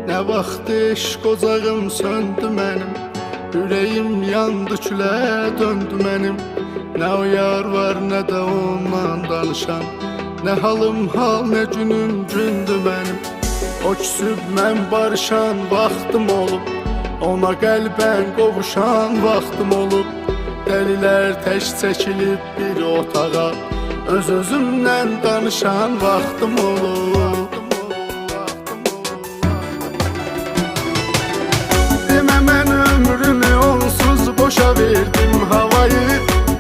Ne vaxt eşq ocağım söndü mənim, ürəyim yandı külə döndü mənim. Ne o yar var ne de ondan danışan, ne halım hal ne günüm gündü mənim. O küsüb mən barışan vaxtım olub, ona qəlbən qovuşan vaxtım olub. Dəlilər tək çəkilib bir otağa, öz-özümdən danışan vaxtım olub. Demə mən ömrümü onsuz boşa verdim havayı,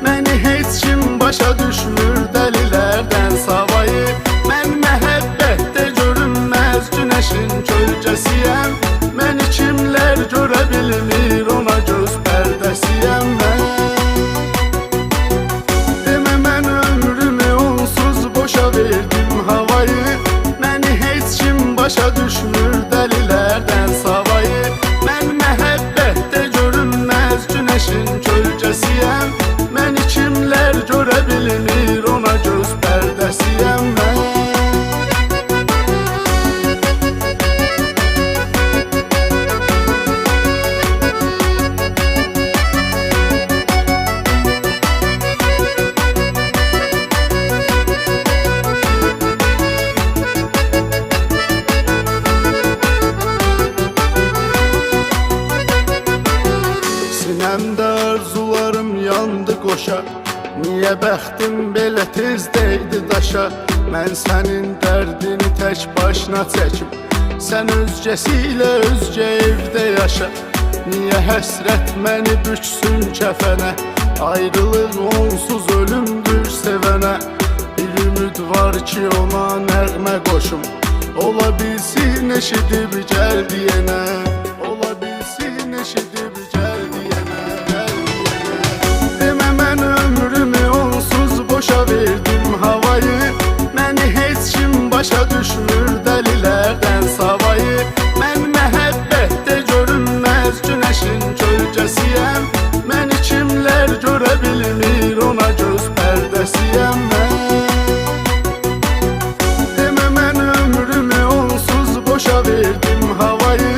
məni heç kim başa düşmür dəlilərdən savayı. Mən məhəbbətdə görünməz günəşin kölgəsiyəm, məni kimlər görə bilmir, ona göz pərdəsiyəm mən. Demə mən ömrümü onsuz boşa verdim havayı, məni heç kim başa düşmür dəlilərdən savayı. Mən məhəbbətdə görünməz günəşin kölgəsiyəm, məni kimlər görə bilmir, ona göz pərdəsiyəm mən. Sinəmdə arzularım yandı qoşa, niyə bəxtim belə tez dəydi daşa? Mən sənin dərdini tək başına çəkib, sən özgəsi ilə özgə evdə yaşa. Niyə həsrət məni büksün kəfənə, ayrılıq onsuz ölümdür sevənə. Bir ümid var ki ona nəğmə qoşum, ola bilsin eşidib gəl deyənə, ola bilsin eşidib gəl deyənə. Demə mən ömrümü onsuz boşa verdim havayı, məni heç kim başa düşmür dəlilərdən savayı. Mən məhəbbətdə görünməz günəşin kölgəsiyəm, məni kimlər görə bilmir, ona göz pərdəsiyəm mən. Demə mən ömrümü onsuz boşa verdim havayı,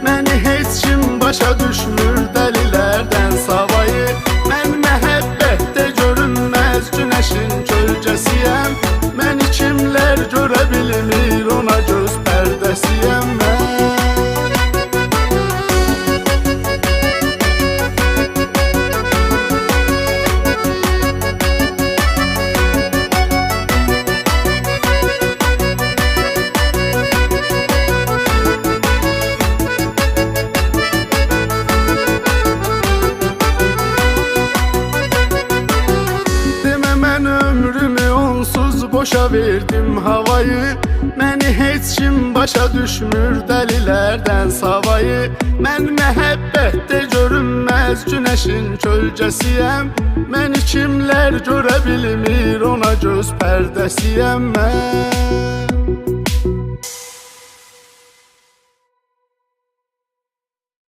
məni heç kim başa düşmür dəlilərdən savayı. Mən məhəbbətdə görünməz günəşin kölgəsiyəm, məni kimlər görə bilmir, ona göz pərdəsiyəm mən. Demə mən ömrümü onsuz boşa verdim havayı, məni heç kim başa düşmür dəlilərdən savayı. Mən məhəbbətdə görünməz günəşin kölgəsiyəm, məni kimlər görə bilmir, ona göz pərdəsiyəm mən.